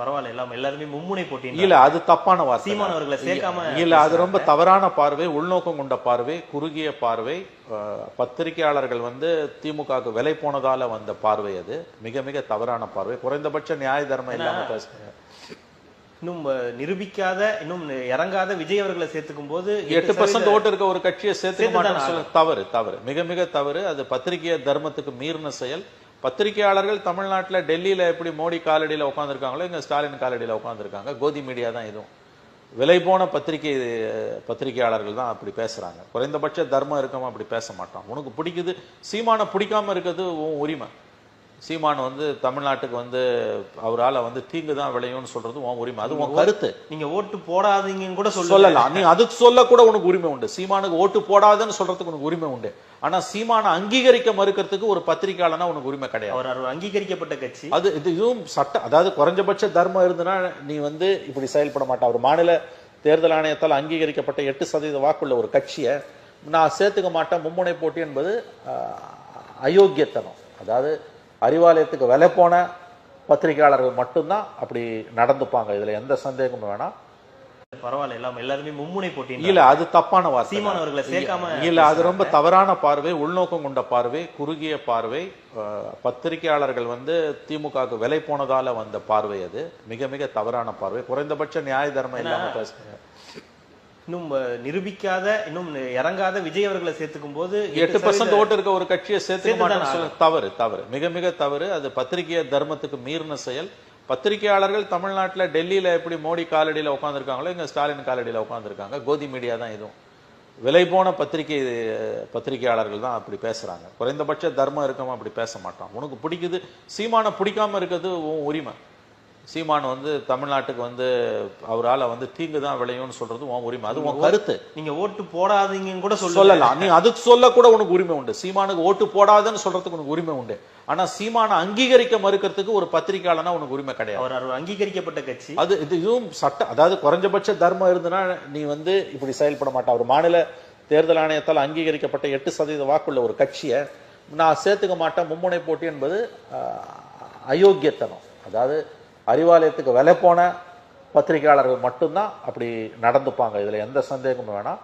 பரவாயில்ல, எல்லாம் எல்லாருமே மும்முனை போட்டி இல்ல, அது தப்பான வார்த்தை. சீமான் அவர்களை சேர்க்காம இல்ல, அது ரொம்ப தவறான பார்வை, உள்நோக்கம் கொண்ட பார்வை, குறுகிய பார்வை. பத்திரிகையாளர்கள் திமுகவுக்கு விலை போனதால வந்த பார்வை, அது மிக மிக தவறான பார்வை. குறைந்தபட்ச நியாய தர்மம் இல்லாம பேசுங்க. இன்னும் நிரூபிக்காத, இன்னும் இறங்காத விஜய் அவர்களை சேர்த்துக்கும் போது 8% ஓட்டு இருக்க ஒரு கட்சியை சேர்த்துக்க மாட்டேன்னு தவறு, தவறு, மிக மிக தவறு. அது பத்திரிகை தர்மத்துக்கு மீறின செயல். பத்திரிகையாளர்கள் தமிழ்நாட்டில் டெல்லியில எப்படி மோடி காலடியில் உட்காந்துருக்காங்களோ இங்க ஸ்டாலின் காலடியில் உட்காந்துருக்காங்க. கோதி மீடியா தான் இதுவும். விலை போன பத்திரிகையாளர்கள் தான் அப்படி பேசுறாங்க. குறைந்தபட்ச தர்மம் இருக்கமா அப்படி பேச மாட்டான். உனக்கு பிடிக்குது, சீமான பிடிக்காம இருக்கிறது உன் உரிமை. சீமான் தமிழ்நாட்டுக்கு அவரால் தீங்கு தான் விளையும்னு சொல்றது உன் உரிமை, அது உன் கருத்து. நீங்க ஓட்டு போடாதீங்கன்னு கூட சொல்லலாம், நீ அதுக்கு சொல்ல கூட உனக்கு உரிமை உண்டு. சீமானுக்கு ஓட்டு போடாதுன்னு சொல்றதுக்கு உனக்கு உரிமை உண்டு. ஆனா சீமானை அங்கீகரிக்க மறுக்கிறதுக்கு ஒரு பத்திரிகையாளனா உனக்கு உரிமை கிடையாது. அவர் அங்கீகரிக்கப்பட்ட கட்சி அது. இதுவும் சட்டம், அதாவது குறைஞ்சபட்ச தர்மம் இருந்துன்னா நீ இப்படி செயல்பட மாட்டா. ஒரு மாநில தேர்தல் ஆணையத்தால் அங்கீகரிக்கப்பட்ட 8% வாக்குள்ள ஒரு கட்சியை நான் சேர்த்துக்க மாட்டேன். மும்முனை போட்டி என்பது அயோக்கியத்தனம். அதாவது அறிவாலயத்துக்கு விலை போன பத்திரிகையாளர்கள் மட்டும்தான் அப்படி நடந்துப்பாங்க. இதுல எந்த சந்தேகமும் வேணாம். பரவாயில்ல, எல்லாம் எல்லாருமே மும்முனை போட்டி. இல்ல, அது தப்பான வார்த்தை. சீமான் அவர்களை சேர்க்காம இல்ல, அது ரொம்ப தவறான பார்வை, உள்நோக்கம் கொண்ட பார்வை, குறுகிய பார்வை. பத்திரிகையாளர்கள் திமுகவுக்கு விலை போனதால வந்த பார்வை, அது மிக மிக தவறான பார்வை. குறைந்தபட்ச நியாய தர்மம் இல்லாம பேசுங்க. இன்னும் நிரூபிக்காத, இன்னும் இறங்காத விஜய் அவர்களை சேர்த்துக்கும் போது 8% ஓட்டு இருக்க ஒரு கட்சியை சேர்த்துக்க மாட்டேன்னு தவறு, தவறு, மிக மிக தவறு. அது பத்திரிகை தர்மத்துக்கு மீறின செயல். பத்திரிகையாளர்கள் தமிழ்நாட்டில் டெல்லியில எப்படி மோடி காலடியில் உட்காந்துருக்காங்களோ இங்க ஸ்டாலின் காலடியில் உட்காந்துருக்காங்க. கோதி மீடியா தான் இதுவும். விலை போன பத்திரிகையாளர்கள் தான் அப்படி பேசுறாங்க. குறைந்தபட்ச தர்மம் இருக்கமா அப்படி பேச மாட்டான். உனக்கு பிடிக்குது, சீமான பிடிக்காம இருக்கிறது உன் உரிமை. சீமான் தமிழ்நாட்டுக்கு அவரால் தீங்கு தான் விளையும்னு சொல்றது உன் உரிமை, அது உன் கருத்து. நீங்க ஓட்டு போடாதீங்கன்னு கூட சொல்லலாம், நீ அதுக்கு சொல்ல கூட உனக்கு உரிமை உண்டு. சீமானுக்கு ஓட்டு போடாதுன்னு சொல்றதுக்கு உனக்கு உரிமை உண்டு. ஆனா சீமானை அங்கீகரிக்க மறுக்கிறதுக்கு ஒரு பத்திரிகையாளனா உனக்கு உரிமை கிடையாது. அவர் அங்கீகரிக்கப்பட்ட கட்சி அது. இதுவும் சட்டம், அதாவது குறைஞ்சபட்ச தர்மம் இருந்துன்னா நீ இப்படி செயல்பட மாட்டா. ஒரு மாநில தேர்தல் ஆணையத்தால் அங்கீகரிக்கப்பட்ட 8% வாக்குள்ள ஒரு கட்சியை நான் சேர்த்துக்க மாட்டேன். மும்முனை போட்டி என்பது அயோக்கியத்தனம். அதாவது அறிவாலயத்துக்கு விலை போன பத்திரிகையாளர்கள் மட்டும்தான் அப்படி நடந்துப்பாங்க. இதுல எந்த சந்தேகமும் வேணாம்.